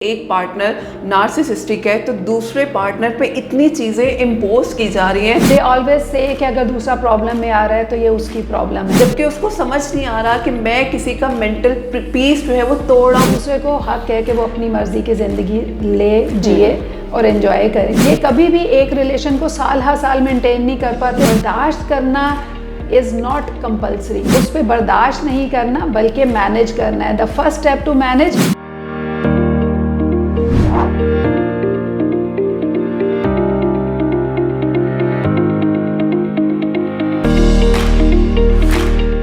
एक partner narcissistic है तो दूसरे पार्टनर पे इतनी चीज़ें इम्पोज की जा रही हैं। दे ऑलवेज से कि अगर दूसरा प्रॉब्लम में आ रहा है तो ये उसकी प्रॉब्लम है, जबकि उसको समझ नहीं आ रहा कि मैं किसी का मेंटल पीस जो है वो तोड़ रहा हूँ। दूसरे को हक है कि वो अपनी मर्जी की ज़िंदगी ले जिए और एंजॉय करे। ये कभी भी एक रिलेशन को साल हर साल मेंटेन नहीं कर पाते। बर्दाश्त करना इज़ नॉट कंपल्सरी, उस पर बर्दाश्त नहीं करना बल्कि मैनेज करना है। The first step to manage.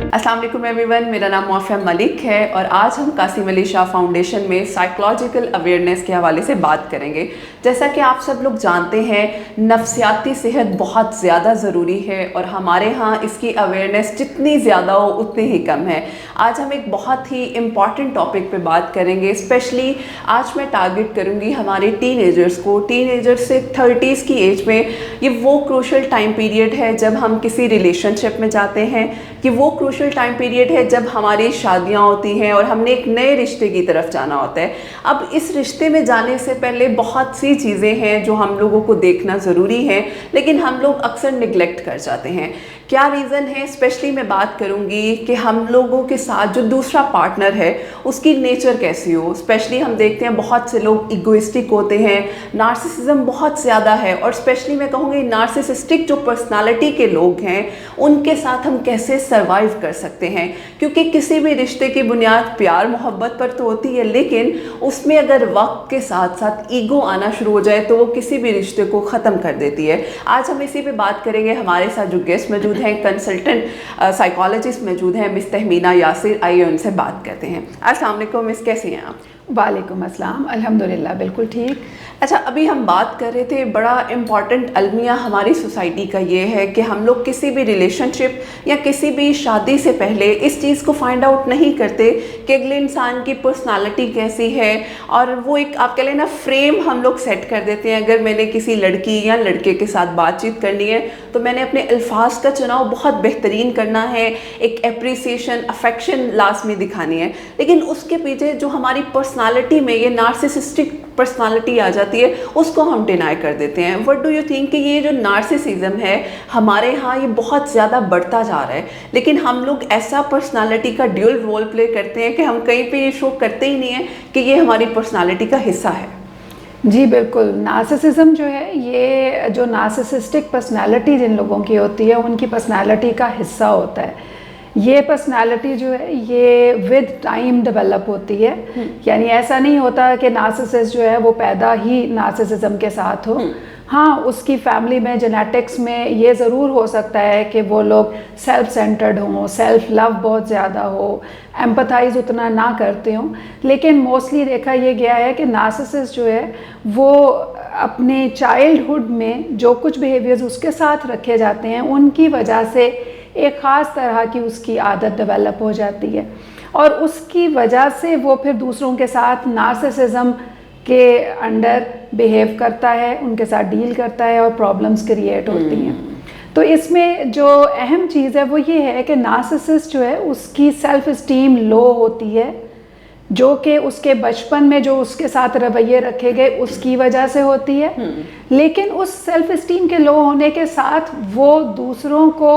अस्सलाम वालेकुम एवरीवन, मेरा नाम मौफिया मलिक है और आज हम कासिम अली शाह फाउंडेशन में साइकोलॉजिकल अवेयरनेस के हवाले से बात करेंगे। जैसा कि आप सब लोग जानते हैं, नफ्सियाती सेहत बहुत ज़्यादा ज़रूरी है और हमारे यहाँ इसकी अवेयरनेस जितनी ज़्यादा हो उतनी ही कम है। आज हम एक बहुत ही इम्पॉर्टेंट टॉपिक पे बात करेंगे। स्पेशली आज मैं टारगेट करूँगी हमारे टीनेजर्स को। टीनेजर्स से 30s की एज में ये वो क्रूशल टाइम पीरियड है जब हम किसी रिलेशनशिप में जाते हैं, कि वो क्रूशल टाइम पीरियड है जब हमारी शादियां होती हैं और हमने एक नए रिश्ते की तरफ जाना होता है। अब इस रिश्ते में जाने से पहले बहुत सी चीज़ें हैं जो हम लोगों को देखना ज़रूरी है, लेकिन हम लोग अक्सर निगलेक्ट कर जाते हैं। क्या रीज़न है? स्पेशली मैं बात करूँगी कि हम लोगों के साथ जो दूसरा पार्टनर है उसकी नेचर कैसी हो। स्पेशली हम देखते हैं बहुत से लोग इगोइस्टिक होते हैं, नार्सिसिज्म बहुत ज़्यादा है और स्पेशली मैं कहूँगी नार्सिसिस्टिक जो पर्सनालिटी के लोग हैं उनके साथ हम कैसे सर्वाइव कर सकते हैं। क्योंकि किसी भी रिश्ते की बुनियाद प्यार मोहब्बत पर तो होती है, लेकिन उसमें अगर वक्त के साथ साथ ईगो आना शुरू हो जाए तो वो किसी भी रिश्ते को ख़त्म कर देती है। आज हम इसी पे बात करेंगे। हमारे साथ जो गेस्ट मौजूद हैं, कंसल्टेंट साइकोलॉजिस्ट मौजूद हैं, मिस तहमीना यासिर। आइए उनसे बात करते हैं। अस्सलाम वालेकुम मिस, कैसी हैं आप? वालेकुम अस्सलाम, अल्हम्दुलिल्लाह बिल्कुल ठीक। अच्छा, अभी हम बात कर रहे थे, बड़ा इम्पॉर्टेंट अलमिया हमारी सोसाइटी का ये है कि हम लोग किसी भी रिलेशनशिप या किसी भी शादी से पहले इस चीज़ को फाइंड आउट नहीं करते कि अगले इंसान की पर्सनालिटी कैसी है, और वो एक आप कह लेना फ्रेम हम लोग सेट कर देते हैं। अगर मैंने किसी लड़की या लड़के के साथ बातचीत करनी है तो मैंने अपने अल्फाज का चुनाव बहुत बेहतरीन करना है, एक एप्रिसिएशन अफेक्शन लास्ट में दिखानी है। लेकिन उसके पीछे जो हमारी पर्सनालिटी में ये नार्सिसिस्टिक पर्सनालिटी आ जाती है उसको हम डिनाई कर देते हैं। व्हाट डू यू थिंक कि ये जो नार्सिसिज्म है हमारे यहाँ ये बहुत ज़्यादा बढ़ता जा रहा है, लेकिन हम लोग ऐसा पर्सनालिटी का ड्यूअल रोल प्ले करते हैं कि हम कहीं पे ये शो करते ही नहीं है कि ये हमारी पर्सनालिटी का हिस्सा है। जी बिल्कुल, नार्सिसिज्म जो है, ये जो नार्सिसिस्टिक पर्सनालिटी जिन लोगों की होती है उनकी पर्सनालिटी का हिस्सा होता है। ये पर्सनालिटी जो है ये विद टाइम डेवलप होती है। यानी ऐसा नहीं होता कि नार्सिसिस्ट जो है वो पैदा ही नार्सिसिज्म के साथ हो। हाँ, उसकी फैमिली में जेनेटिक्स में ये ज़रूर हो सकता है कि वो लोग सेल्फ सेंटर्ड हों, सेल्फ लव बहुत ज़्यादा हो, एम्पथाइज उतना ना करते हों। लेकिन मोस्टली देखा ये गया है कि नार्सिसिस्ट जो है वो अपने चाइल्डहुड में जो कुछ बिहेवियर्स उसके साथ रखे जाते हैं उनकी वजह से एक ख़ास तरह की उसकी आदत डेवलप हो जाती है और उसकी वजह से वो फिर दूसरों के साथ नार्सिसिज्म के अंडर बिहेव करता है, उनके साथ डील करता है और प्रॉब्लम्स क्रिएट होती हैं। तो इसमें जो अहम चीज़ है वो ये है कि नार्सिसिस्ट जो है उसकी सेल्फ इस्टीम लो होती है, जो कि उसके बचपन में जो उसके साथ रवैये रखे गए उसकी वजह से होती है। लेकिन उस सेल्फ इस्टीम के लो होने के साथ वो दूसरों को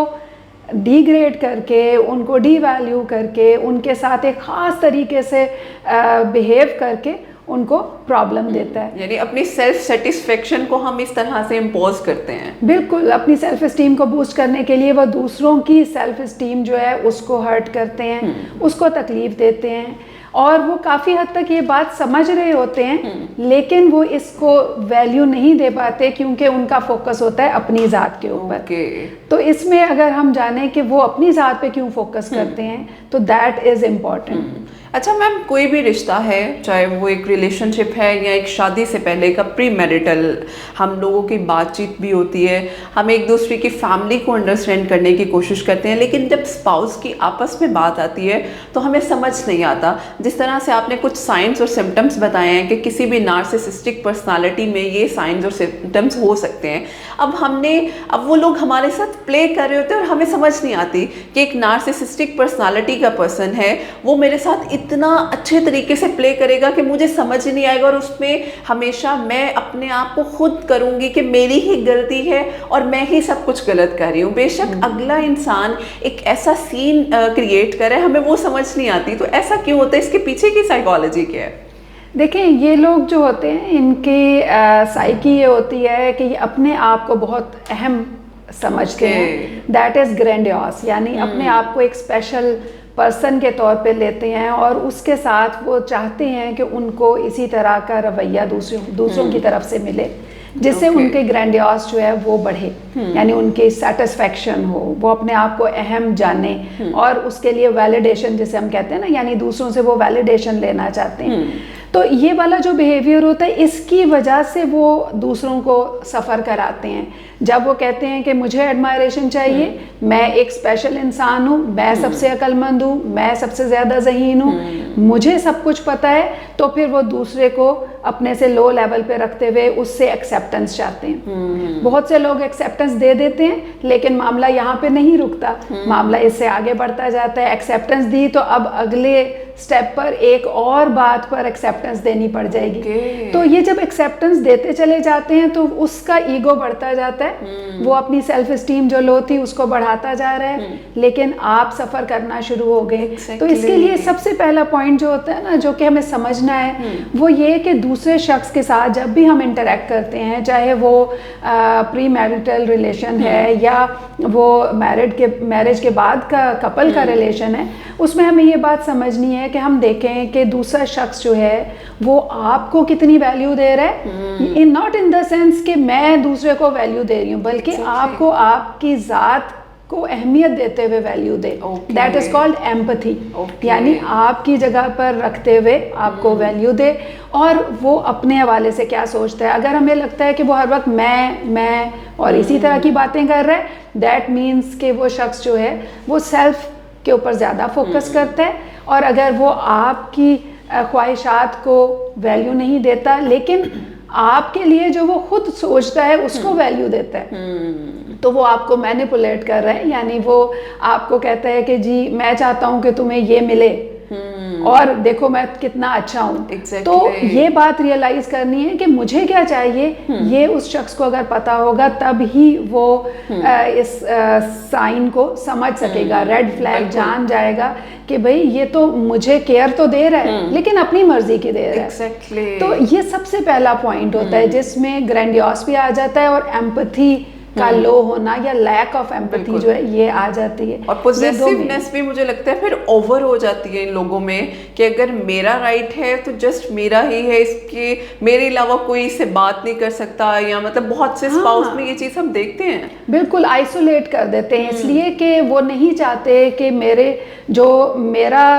डिग्रेड करके, उनको डीवैल्यू करके, उनके साथ एक ख़ास तरीके से बिहेव करके उनको प्रॉब्लम देता है। यानी अपनी सेल्फ सेटिस्फेक्शन को हम इस तरह से इम्पोज करते हैं। बिल्कुल, अपनी सेल्फ इस्टीम को बूस्ट करने के लिए वो दूसरों की सेल्फ इस्टीम जो है उसको हर्ट करते हैं, उसको तकलीफ़ देते हैं और वो काफ़ी हद तक ये बात समझ रहे होते हैं, लेकिन वो इसको वैल्यू नहीं दे पाते क्योंकि उनका फोकस होता है अपनी ज़ात के ऊपर। तो इसमें अगर हम जाने कि वो अपनी ज़ात पे क्यों फोकस करते हैं तो दैट इज़ इम्पॉर्टेंट। अच्छा मैम, कोई भी रिश्ता है, चाहे वो एक रिलेशनशिप है या एक शादी से पहले का प्री मैरिटल, हम लोगों की बातचीत भी होती है, हम एक दूसरे की फैमिली को अंडरस्टैंड करने की कोशिश करते हैं, लेकिन जब स्पाउस की आपस में बात आती है तो हमें समझ नहीं आता। जिस तरह से आपने कुछ साइंस और सिम्टम्स बताए हैं कि किसी भी नार्सिसिस्टिक पर्सनालिटी में ये साइंस और सिम्टम्स हो सकते हैं, अब वो लोग हमारे साथ प्ले कर रहे होते हैं और हमें समझ नहीं आती कि एक नार्सिसिस्टिक पर्सनालिटी का पर्सन है, वो मेरे साथ इतना अच्छे तरीके से प्ले करेगा कि मुझे समझ नहीं आएगा, और उसमें हमेशा मैं अपने आप को खुद करूँगी कि मेरी ही गलती है और मैं ही सब कुछ गलत कर रही हूँ। बेशक अगला इंसान एक ऐसा सीन क्रिएट करे, हमें वो समझ नहीं आती। तो ऐसा क्यों होता है, इसके पीछे की साइकोलॉजी क्या है? देखिए, ये लोग जो होते हैं इनकी साइकी ये होती है कि ये अपने आप को बहुत अहम समझते हैं। दैट इज़ ग्रैंडियोस, यानी अपने आप को एक स्पेशल पर्सन के तौर पे लेते हैं, और उसके साथ वो चाहते हैं कि उनको इसी तरह का रवैया दूसरों की तरफ से मिले, जिससे उनके ग्रैंडियोस जो है वो बढ़े, यानी उनकी सेटिस्फेक्शन हो, वो अपने आप को अहम जाने, और उसके लिए वैलिडेशन जिसे हम कहते हैं ना, यानी दूसरों से वो वैलिडेशन लेना चाहते हैं। तो ये वाला जो बिहेवियर होता है, इसकी वजह से वो दूसरों को सफ़र कराते हैं। जब वो कहते हैं कि मुझे एडमायरेशन चाहिए, मैं एक स्पेशल इंसान हूँ, मैं सबसे अक्लमंद हूँ, मैं सबसे ज़्यादा ज़हीन हूँ, मुझे सब कुछ पता है, तो फिर वो दूसरे को अपने से लो लेवल पे रखते हुए उससे एक्सेप्टेंस चाहते हैं। बहुत से लोग एक्सेप्टेंस दे देते हैं, लेकिन मामला यहाँ पे नहीं रुकता, मामला इससे आगे बढ़ता जाता है। एक्सेप्टेंस दी तो अब अगले स्टेप पर एक और बात पर एक्सेप्टेंस देनी पड़ जाएगी। तो ये जब एक्सेप्टेंस देते चले जाते हैं तो उसका ईगो बढ़ता जाता है, वो अपनी सेल्फ एस्टीम जो लो थी उसको बढ़ाता जा रहा है, लेकिन आप सफ़र करना शुरू हो गए। तो इसके लिए सबसे पहला पॉइंट जो होता है ना, जो कि हमें समझना है, वो ये कि दूसरे शख्स के साथ जब भी हम इंटरेक्ट करते हैं, चाहे वो प्री मैरिटल रिलेशन है या वो मैरिज के बाद का कपल का रिलेशन है, उसमें हमें ये बात समझनी है कि हम देखें कि दूसरा शख्स जो है वो आपको कितनी वैल्यू दे रहा है। नॉट इन द सेंस कि मैं दूसरे को वैल्यू दे रही हूँ, बल्कि आपको आपकी ज़ात को अहमियत देते हुए value they. That is called empathy, यानी आपकी जगह पर रखते हुए आपको वैल्यू दे, और वो अपने हवाले से क्या सोचता है। अगर हमें लगता है कि वो हर वक्त मैं और इसी तरह की बातें कर रहा है, दैट मीन्स कि वो शख्स जो है वो सेल्फ के ऊपर ज़्यादा फोकस करता है, और अगर वो आपकी ख्वाहिशात को वैल्यू नहीं देता, लेकिन आपके लिए जो वो खुद सोचता है उसको वैल्यू देता है, तो वो आपको मैनिपुलेट कर रहा है। यानी वो आपको कहता है कि जी मैं चाहता हूँ कि तुम्हें ये मिले, और देखो मैं कितना अच्छा हूँ। तो ये बात रियलाइज करनी है कि मुझे क्या चाहिए, ये उस शख्स को अगर पता होगा तब ही वो इस साइन को समझ सकेगा, रेड फ्लैग जान जाएगा कि भाई ये तो मुझे केयर तो दे रहा है, लेकिन अपनी मर्जी की दे रहा है। तो ये सबसे पहला पॉइंट होता है जिसमें ग्रैंडियोस भी आ जाता है, और एम्पैथी का लो होना या लैक ऑफ एम्पैथी जो है ये आ जाती है। और पोजेसिवनेस भी मुझे लगता है फिर ओवर हो जाती है इन लोगों में, कि अगर मेरा राइट है तो जस्ट मेरा ही है, इसके मेरे अलावा कोई इससे बात नहीं कर सकता, या मतलब बहुत से स्पाउस में ये चीज़ हम देखते हैं। बिल्कुल आइसोलेट कर देते हैं, इसलिए कि वो नहीं चाहते कि मेरा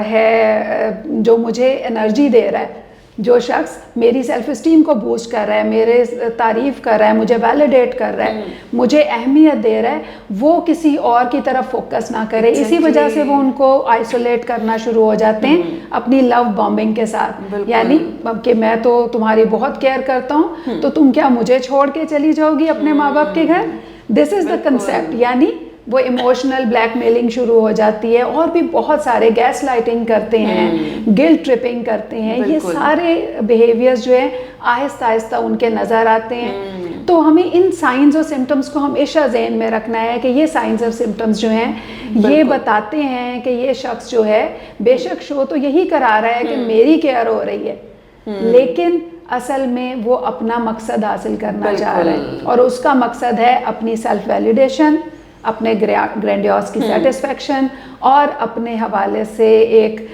है जो मुझे एनर्जी दे रहा है, जो शख्स मेरी सेल्फ इस्टीम को बूस्ट कर रहा है, मेरे तारीफ़ कर रहा है, मुझे वैलिडेट कर रहा है, मुझे अहमियत दे रहा है, वो किसी और की तरफ फोकस ना करे। इसी वजह से वो उनको आइसोलेट करना शुरू हो जाते हैं अपनी लव बॉम्बिंग के साथ, यानी कि मैं तो तुम्हारी बहुत केयर करता हूँ, तो तुम क्या मुझे छोड़ के चली जाओगी अपने माँ बाप के घर। दिस इज़ द कंसेप्ट, यानी वो इमोशनल ब्लैकमेलिंग शुरू हो जाती है, और भी बहुत सारे गैस लाइटिंग करते हैं, गिल्ट ट्रिपिंग करते हैं, ये सारे बिहेवियर्स जो है आहिस्ता आहिस्ता उनके नज़र आते हैं। तो हमें इन साइंस और सिम्टम्स को हमेशा ज़हन में रखना है कि ये साइंस और सिम्टम्स जो हैं ये बताते हैं कि ये शख्स जो है बेशक शो तो यही करा रहा है कि मेरी केयर हो रही है, लेकिन असल में वो अपना मकसद हासिल करना चाह रहा है, और उसका मकसद है अपनी सेल्फ वैलिडेशन, अपने ग्रैंडियोस की सेटिस्फेक्शन, और अपने हवाले से एक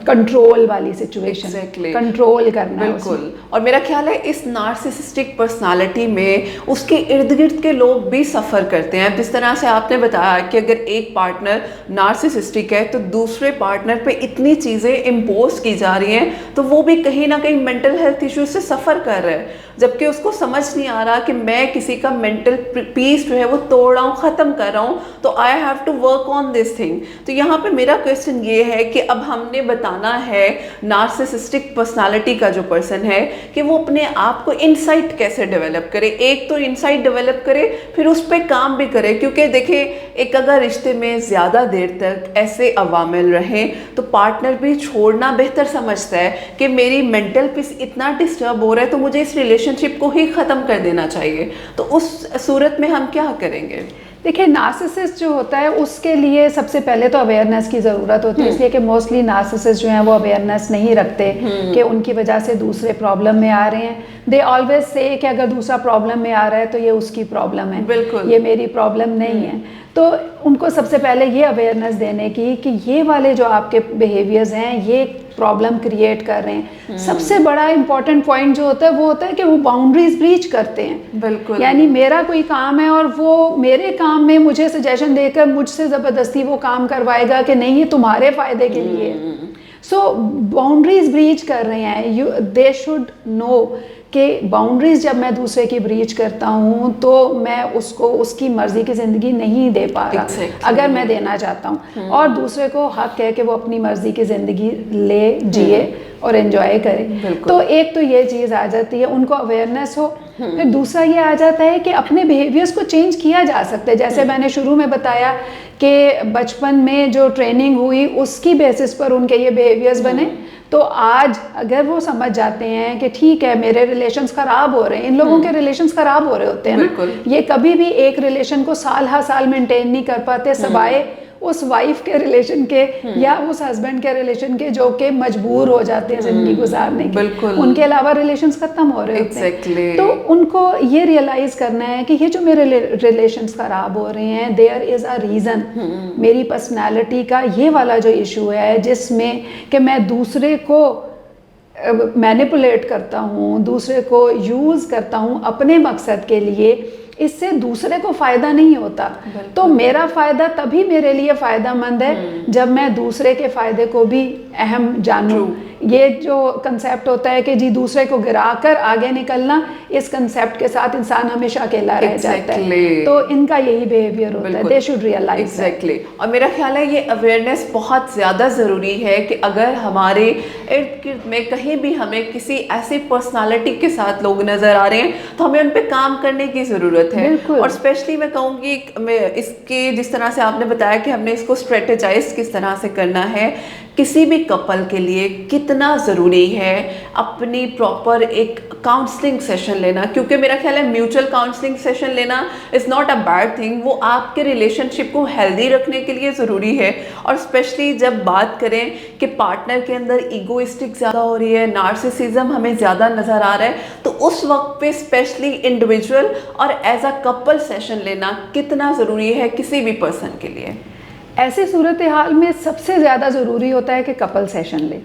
कंट्रोल वाली सिचुएशन, कंट्रोल करना। बिल्कुल। और मेरा ख्याल है इस नार्सिसिस्टिक पर्सनालिटी में उसके इर्द गिर्द के लोग भी सफ़र करते हैं। जिस तरह से आपने बताया कि अगर एक पार्टनर नार्सिसिस्टिक है तो दूसरे पार्टनर पे इतनी चीज़ें इम्पोज की जा रही हैं, तो वो भी कहीं ना कहीं मेंटल हेल्थ इश्यूज से सफ़र कर रहा है, जबकि उसको समझ नहीं आ रहा कि मैं किसी का मेंटल पीस जो है वो तोड़ रहा हूँ, ख़त्म कर रहा हूँ, तो I have to work on this thing. तो यहाँ पे मेरा क्वेश्चन ये है कि अब हमने बताना है नार्सिसिस्टिक पर्सनालिटी का जो पर्सन है कि वो अपने आप को इनसाइट कैसे डेवलप करे। एक तो इनसाइट डेवलप करे, फिर उस पर काम भी करे, क्योंकि देखिए एक अगर रिश्ते में ज़्यादा देर तक ऐसे अवामिल रहें तो पार्टनर भी छोड़ना बेहतर समझता है कि मेरी मेंटल पीस इतना डिस्टर्ब हो रहा है तो मुझे इस रिलेशनशिप को ही ख़त्म कर देना चाहिए। तो उस सूरत में हम क्या करेंगे? देखिए, नार्सिसिस्ट जो होता है उसके लिए सबसे पहले तो अवेयरनेस की ज़रूरत होती है, इसलिए कि मोस्टली नार्सिसिस्ट जो हैं वो अवेयरनेस नहीं रखते कि उनकी वजह से दूसरे प्रॉब्लम में आ रहे हैं। दे ऑलवेज से कि अगर दूसरा प्रॉब्लम में आ रहा है तो ये उसकी प्रॉब्लम है, बिल्कुल, ये मेरी प्रॉब्लम नहीं है। तो उनको सबसे पहले ये अवेयरनेस देने की कि ये वाले जो आपके बिहेवियर्स हैं ये प्रॉब्लम क्रिएट कर रहे हैं। सबसे बड़ा इंपॉर्टेंट पॉइंट जो होता है वो होता है कि वो बाउंड्रीज ब्रीच करते हैं। बिल्कुल, यानी मेरा कोई काम है और वो मेरे काम में मुझे सजेशन देकर मुझसे ज़बरदस्ती वो काम करवाएगा कि नहीं ये तुम्हारे फ़ायदे के लिए। सो बाउंड्रीज ब्रीच कर रहे हैं। दे शुड नो कि बाउंड्रीज जब मैं दूसरे की ब्रीच करता हूँ तो मैं उसको उसकी मर्ज़ी की ज़िंदगी नहीं दे पा रहा, अगर मैं देना चाहता हूँ। और दूसरे को हक है कि वो अपनी मर्ज़ी की ज़िंदगी ले, जिए और एंजॉय करे। तो एक तो ये चीज़ आ जाती है, उनको अवेयरनेस हो। फिर दूसरा ये आ जाता है कि अपने बिहेवियर्स को चेंज किया जा सकता है। जैसे मैंने शुरू में बताया कि बचपन में जो ट्रेनिंग हुई उसकी बेसिस पर उनके ये बिहेवियर्स बने। तो आज अगर वो समझ जाते हैं कि ठीक है मेरे रिलेशंस ख़राब हो रहे हैं, इन लोगों के रिलेशंस ख़राब हो रहे होते हैं ना, ये कभी भी एक रिलेशन को साल हर साल मेंटेन नहीं कर पाते, सवाए उस वाइफ के रिलेशन के या उस हस्बैंड के रिलेशन के जो कि मजबूर हो जाते हैं जिंदगी गुजारने की, उनके अलावा रिलेशंस खत्म हो रहे होते हैं। तो उनको ये रियलाइज करना है कि ये जो मेरे रिलेशंस खराब हो रहे हैं देयर इज़ अ रीज़न। मेरी पर्सनैलिटी का ये वाला जो इशू है जिसमें कि मैं दूसरे को मैनिपुलेट करता हूँ, दूसरे को यूज़ करता हूँ अपने मकसद के लिए, इससे दूसरे को फ़ायदा नहीं होता। तो मेरा फ़ायदा तभी मेरे लिए फ़ायदेमंद है जब मैं दूसरे के फ़ायदे को भी अहम जानूं। ये जो कंसेप्ट होता है कि जी दूसरे को गिराकर आगे निकलना, इस कंसेप्ट के साथ इंसान हमेशा अकेला रह जाता है। तो इनका यही बिहेवियर होता है। They should realise. एग्जैक्टली। और मेरा ख्याल है ये अवेयरनेस बहुत ज़्यादा ज़रूरी है कि अगर हमारे इर्द गिर्द में कहीं भी हमें किसी ऐसी पर्सनालिटी के साथ लोग नज़र आ रहे हैं तो हमें उन पर काम करने की ज़रूरत है। और स्पेशली मैं कहूँगी इसके जिस तरह से आपने बताया कि हमने इसको स्ट्रेटेजाइज किस तरह से करना है, किसी भी कपल के लिए कितना ज़रूरी है अपनी प्रॉपर एक काउंसलिंग सेशन लेना। क्योंकि मेरा ख्याल है म्यूचुअल काउंसलिंग सेशन लेना is not a bad thing, वो आपके रिलेशनशिप को हेल्दी रखने के लिए ज़रूरी है। और स्पेशली जब बात करें कि पार्टनर के अंदर ईगोइस्टिक ज़्यादा हो रही है, नार्सिसिज्म हमें ज़्यादा नज़र आ रहा है, तो उस वक्त पे स्पेशली इंडिविजुअल और एज अ कपल सेशन लेना कितना ज़रूरी है किसी भी पर्सन के लिए। ऐसे सूरत हाल में सबसे ज़्यादा ज़रूरी होता है कि कपल सेशन ले,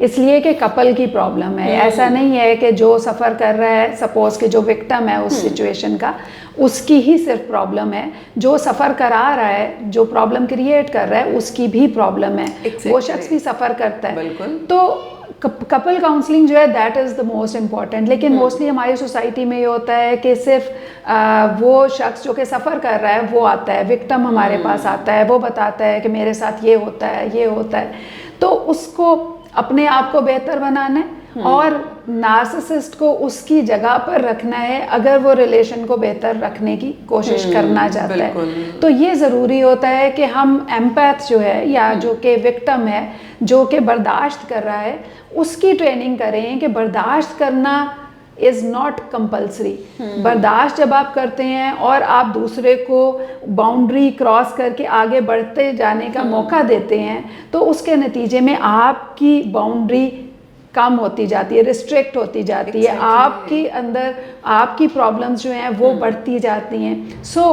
इसलिए कि कपल की प्रॉब्लम है। ऐसा नहीं है कि जो सफ़र कर रहा है, सपोज कि जो विक्टिम है उस सिचुएशन का, उसकी ही सिर्फ प्रॉब्लम है। जो सफ़र करा रहा है, जो प्रॉब्लम क्रिएट कर रहा है, उसकी भी प्रॉब्लम है। वो शख्स भी सफ़र करता है। तो कपल काउंसलिंग जो है that is the most important. लेकिन मोस्टली हमारी सोसाइटी में ये होता है कि सिर्फ वो शख्स जो कि सफ़र कर रहा है वो आता है, विक्टिम हमारे पास आता है, वो बताता है कि मेरे साथ ये होता है, ये होता है। तो उसको अपने आप को बेहतर बनाना है और नार्सिसिस्ट को उसकी जगह पर रखना है अगर वो रिलेशन को बेहतर रखने की कोशिश करना चाहता है। तो ये ज़रूरी होता है कि हम एम्पैथ जो है या जो कि विक्टिम है, जो कि बर्दाश्त कर रहा है, उसकी ट्रेनिंग करें कि बर्दाश्त करना इज़ नॉट कंपल्सरी। बर्दाश्त जब आप करते हैं और आप दूसरे को बाउंड्री क्रॉस करके आगे बढ़ते जाने का मौका देते हैं तो उसके नतीजे में आपकी बाउंड्री कम होती जाती है, रिस्ट्रिक्ट होती जाती है, आपके अंदर आपकी प्रॉब्लम्स जो हैं वो बढ़ती जाती हैं। सो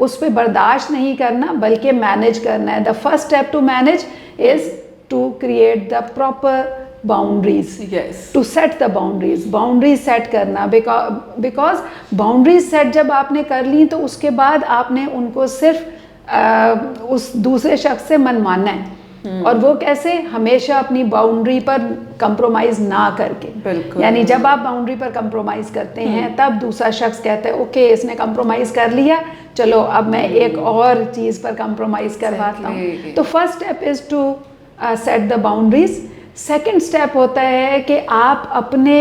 उस पर बर्दाश्त नहीं करना बल्कि मैनेज करना है। The first step to manage is to create the proper boundaries, to set the boundaries set करना। बिकॉज बाउंड्रीज सेट जब आपने कर ली तो उसके बाद आपने उनको सिर्फ उस दूसरे शख्स से मनमाना है। और वो कैसे? हमेशा अपनी बाउंड्री पर कंप्रोमाइज़ ना करके। यानी जब आप बाउंड्री पर कंप्रोमाइज़ करते हैं तब दूसरा शख्स कहता है ओके इसने कंप्रोमाइज़ कर लिया, चलो अब मैं एक और चीज़ पर कंप्रोमाइज़ करवाता हूँ। तो first step is to set the boundaries. Second step होता है कि आप अपने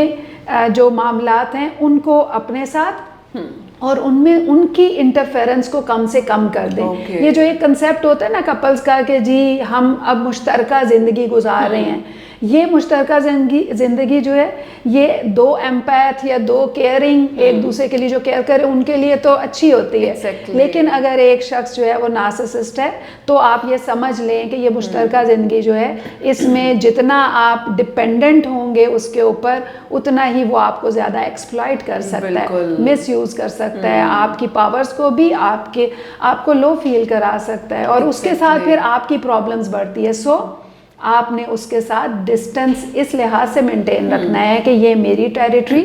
जो मामलात हैं उनको अपने साथ और उनमें उनकी इंटरफेरेंस को कम से कम कर दें। ये जो एक कंसेप्ट होता है ना कपल्स का कि जी हम अब मुश्तरका ज़िंदगी गुजार रहे हैं, ये मुश्तरका ज़िंदगी जो है ये दो एम्पैथ या दो केयरिंग एक दूसरे के लिए जो केयर करे उनके लिए तो अच्छी होती है। लेकिन अगर एक शख्स जो है वो नार्सिसिस्ट है तो आप ये समझ लें कि ये मुश्तरका ज़िंदगी जो है इसमें जितना आप डिपेंडेंट होंगे उसके ऊपर उतना ही वो आपको ज़्यादा एक्सप्लॉइट कर सकता है, मिस यूज़ कर सकता है, आपकी पावर्स को भी आपको लो फील करा सकता है और उसके साथ फिर आपकी प्रॉब्लम्स बढ़ती है। सो आपने उसके साथ डिस्टेंस इस लिहाज से मेंटेन रखना है कि ये मेरी टेरिटरी,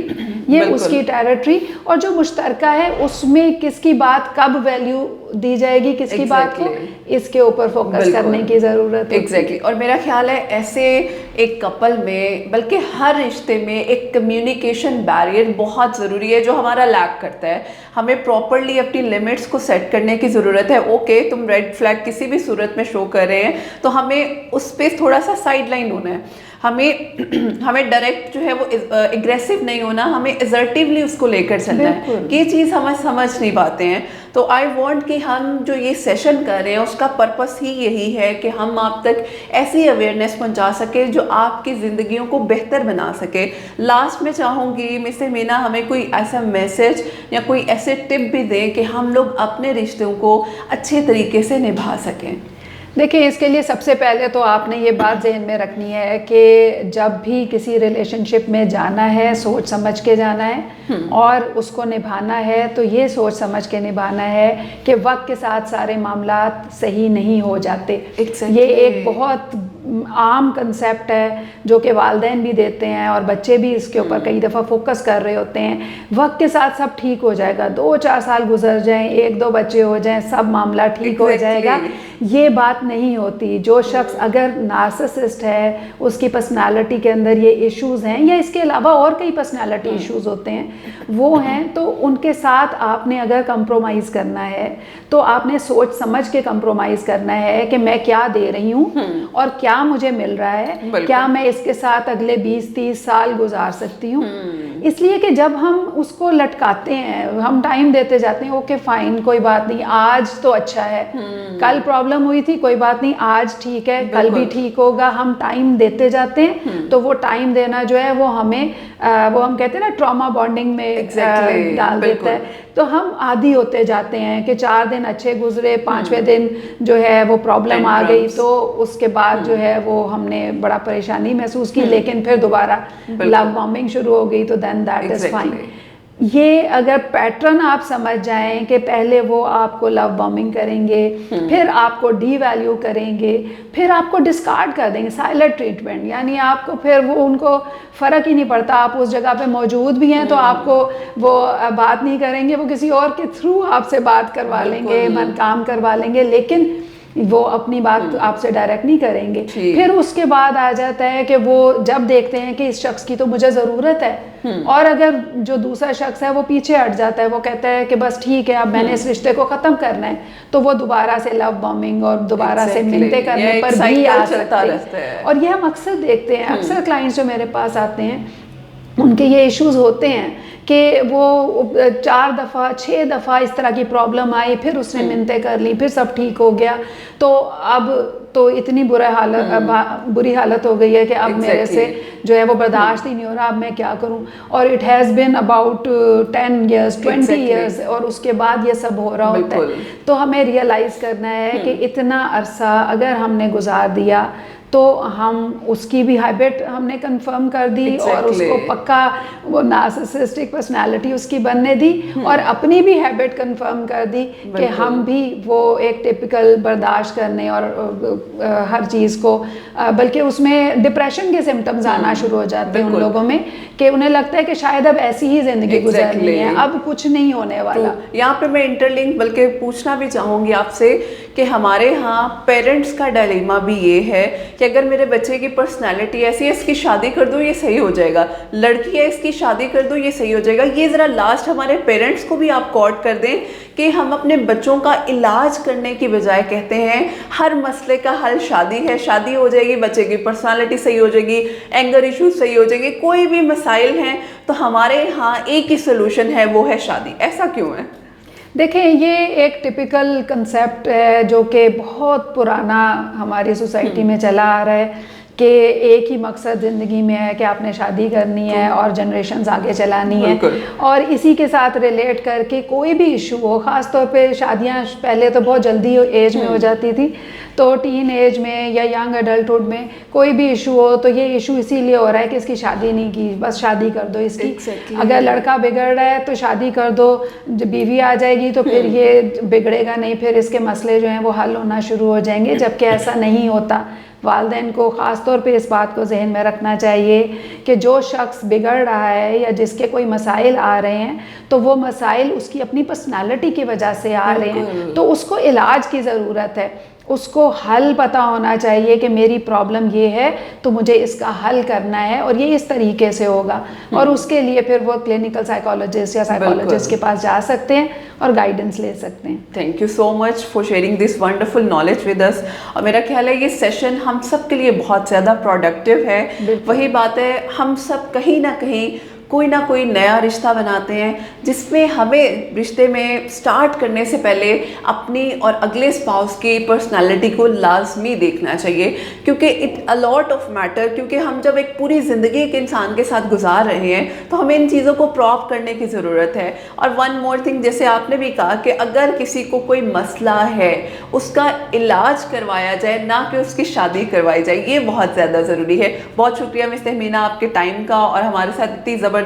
ये उसकी टेरिटरी, और जो मुश्तरका है उसमें किसकी बात कब वैल्यू दी जाएगी, किसकी बात को, इसके ऊपर फोकस करने की ज़रूरत है। एग्जैक्टली। और मेरा ख्याल है ऐसे एक कपल में बल्कि हर रिश्ते में एक कम्युनिकेशन बैरियर बहुत ज़रूरी है जो हमारा लैक करता है। हमें प्रॉपरली अपनी लिमिट्स को सेट करने की ज़रूरत है। ओके, तुम रेड फ्लैग किसी भी सूरत में शो कर रहे हैं तो हमें उस पर थोड़ा सा साइड लाइन होना है। हमें डायरेक्ट जो है वो एग्रेसिव नहीं होना, हमें असर्टिवली उसको लेकर चलना है कि ये चीज़ हम समझ नहीं पाते हैं। तो आई वांट कि हम जो ये सेशन कर रहे हैं उसका पर्पस ही यही है कि हम आप तक ऐसी अवेयरनेस पहुंचा सके जो आपकी ज़िंदगियों को बेहतर बना सके। लास्ट में चाहूँगी मिस्टर मीना हमें कोई ऐसा मैसेज या कोई ऐसे टिप भी दें कि हम लोग अपने रिश्तों को अच्छे तरीके से निभा सकें। देखिए, इसके लिए सबसे पहले तो आपने ये बात ज़हन में रखनी है कि जब भी किसी रिलेशनशिप में जाना है सोच समझ के जाना है और उसको निभाना है तो ये सोच समझ के निभाना है कि वक्त के साथ सारे मामलात सही नहीं हो जाते। ये एक बहुत आम कंसेप्ट है जो कि वालिदैन भी देते हैं और बच्चे भी इसके ऊपर कई दफ़ा फोकस कर रहे होते हैं। वक्त के साथ सब ठीक हो जाएगा, 2-4 साल गुजर जाएं, 1-2 बच्चे हो जाएं, सब मामला ठीक हो जाएगा। ये बात नहीं होती। जो शख्स अगर नार्सिसिस्ट है उसकी पर्सनालिटी के अंदर ये इश्यूज़ हैं या इसके अलावा और कई पर्सनालिटी इश्यूज़ होते हैं वो हैं, तो उनके साथ आपने अगर कंप्रोमाइज़ करना है तो आपने सोच समझ के कंप्रोमाइज़ करना है कि मैं क्या दे रही हूँ और क्या मुझे मिल रहा है, क्या मैं इसके साथ अगले 20-30 साल गुजार सकती हूँ। इसलिए कि जब हम उसको लटकाते हैं, हम टाइम देते जाते हैं, ओके फाइन कोई बात नहीं, आज तो अच्छा है, कल प्रॉब्लम हुई थी कोई बात नहीं, आज ठीक है, कल भी ठीक होगा, हम टाइम देते जाते हैं तो वो टाइम देना जो है वो हमें वो हम कहते हैं ना ट्रॉमा बॉन्डिंग में डाल देता है। तो हम आदी होते जाते हैं कि 4 दिन अच्छे गुजरे, 5वें दिन जो है वो प्रॉब्लम आ गई तो उसके बाद जो है वो हमने बड़ा परेशानी महसूस की, लेकिन फिर दोबारा लव बॉम्बिंग शुरू हो गई तो देन दैट इज़ फाइन। ये अगर पैटर्न आप समझ जाएं कि पहले वो आपको लव बॉम्बिंग करेंगे, फिर आपको डी वैल्यू करेंगे, फिर आपको डिस्कार्ड कर देंगे, साइलेंट ट्रीटमेंट, यानी आपको फिर वो उनको फ़र्क ही नहीं पड़ता, आप उस जगह पे मौजूद भी हैं तो आपको वो बात नहीं करेंगे, वो किसी और के थ्रू आपसे बात करवा लेंगे, मन काम करवा लेंगे, लेकिन वो अपनी बात आपसे डायरेक्ट नहीं करेंगे। फिर उसके बाद आ जाता है कि वो जब देखते हैं कि इस शख्स की तो मुझे ज़रूरत है और अगर जो दूसरा शख्स है वो पीछे हट जाता है, वो कहता है कि बस ठीक है अब मैंने इस रिश्ते को ख़त्म करना है, तो वो दोबारा से लव बॉम्बिंग और दोबारा से मिलते करने पर भी आ सकता है। और ये हम अक्सर देखते हैं, अक्सर क्लाइंट्स जो मेरे पास आते हैं उनके ये इश्यूज़ होते हैं कि वो 4 दफ़ा 6 दफ़ा इस तरह की प्रॉब्लम आई, फिर उसने मिन्नतें कर ली, फिर सब ठीक हो गया, तो अब तो इतनी बुरी हालत हो गई है कि अब मेरे से जो है वो बर्दाश्त ही नहीं हो रहा, अब मैं क्या करूं। और it has been about 10 years 20 years और उसके बाद ये सब हो रहा होता है। तो हमें रियलाइज़ करना है कि इतना अरसा अगर हमने गुजार दिया तो हम उसकी भी हैबिट हमने कंफर्म कर दी और उसको पक्का वो नार्सिसिस्टिक पर्सनालिटी उसकी बनने दी और अपनी भी हैबिट कंफर्म कर दी कि हम भी वो एक टिपिकल बर्दाश्त करने और हर चीज़ को, बल्कि उसमें डिप्रेशन के सिम्टम्स आना शुरू हो जाते हैं उन लोगों में कि उन्हें लगता है कि शायद अब ऐसी ही ज़िंदगी गुजरनी है, अब कुछ नहीं होने वाला। यहाँ पे मैं इंटरलिंक बल्कि पूछना भी चाहूँगी आपसे कि हमारे यहाँ पेरेंट्स का डायलेमा भी ये है कि अगर मेरे बच्चे की पर्सनैलिटी ऐसी है, इसकी शादी कर दो ये सही हो जाएगा, लड़की है इसकी शादी कर दो ये सही हो जाएगा। ये ज़रा लास्ट हमारे पेरेंट्स को भी आप कॉर्ड कर दें कि हम अपने बच्चों का इलाज करने की बजाय कहते हैं हर मसले का हल शादी है, शादी हो जाएगी, बच्चे की पर्सनालिटी सही हो जाएगी, एंगर इश्यूज सही हो जाएंगे, कोई भी मसाइल हैं तो हमारे यहाँ एक ही सोल्यूशन है, वो है शादी। ऐसा क्यों है? देखें, ये एक टिपिकल कंसेप्ट है जो कि बहुत पुराना हमारी सोसाइटी में चला आ रहा है कि एक ही मकसद ज़िंदगी में है कि आपने शादी करनी है और जनरेशन्स आगे चलानी है, और इसी के साथ रिलेट करके कोई भी इशू हो, ख़ास तौर पे शादियां पहले तो बहुत जल्दी एज में हो जाती थी, तो टीन एज में या यंग अडल्टहुड में कोई भी इशू हो तो ये इशू इसीलिए हो रहा है कि इसकी शादी नहीं की, बस शादी कर दो इसकी। अगर लड़का बिगड़ रहा है तो शादी कर दो, जब बीवी आ जाएगी तो फिर ये बिगड़ेगा नहीं, फिर इसके मसले जो हैं वो हल होना शुरू हो जाएंगे, जबकि ऐसा नहीं होता। वालिदैन को ख़ास तौर पे इस बात को जहन में रखना चाहिए कि जो शख्स बिगड़ रहा है या जिसके कोई मसाइल आ रहे हैं तो वो मसाइल उसकी अपनी पर्सनालिटी की वजह से आ रहे हैं, तो उसको इलाज की ज़रूरत है, उसको हल पता होना चाहिए कि मेरी प्रॉब्लम ये है तो मुझे इसका हल करना है और ये इस तरीके से होगा, और उसके लिए फिर वो क्लिनिकल साइकोलॉजिस्ट या साइकोलॉजिस्ट के पास जा सकते हैं और गाइडेंस ले सकते हैं। Thank you so much for sharing this wonderful knowledge with us. और मेरा ख्याल है ये सेशन हम सब के लिए बहुत ज़्यादा प्रोडक्टिव है। वही बात है, हम सब कहीं ना कहीं कोई ना कोई नया रिश्ता बनाते हैं जिसमें हमें रिश्ते में स्टार्ट करने से पहले अपनी और अगले स्पाउस की पर्सनालिटी को लाजमी देखना चाहिए, क्योंकि it a lot of matter. क्योंकि हम जब एक पूरी ज़िंदगी एक इंसान के साथ गुजार रहे हैं तो हमें इन चीज़ों को प्रॉप करने की ज़रूरत है। और वन मोर थिंग, जैसे आपने भी कहा कि अगर किसी को कोई मसला है उसका इलाज करवाया जाए, ना कि उसकी शादी करवाई जाए, ये बहुत ज़्यादा ज़रूरी है। बहुत शुक्रिया मिस तहमीना आपके टाइम का और हमारे साथ इतनी ज़बरदस्त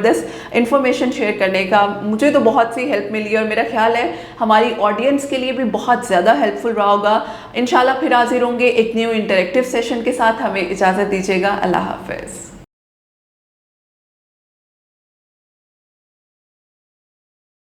इंफॉर्मेशन शेयर करने का। मुझे तो बहुत सी हेल्प मिली और मेरा ख्याल है हमारी ऑडियंस के लिए भी बहुत ज़्यादा हेल्पफुल रहा होगा। इंशाल्लाह फिर हाजिर होंगे एक न्यू इंटरेक्टिव सेशन के साथ। हमें इजाज़त दीजिएगा। अल्लाह हाफ़िज़।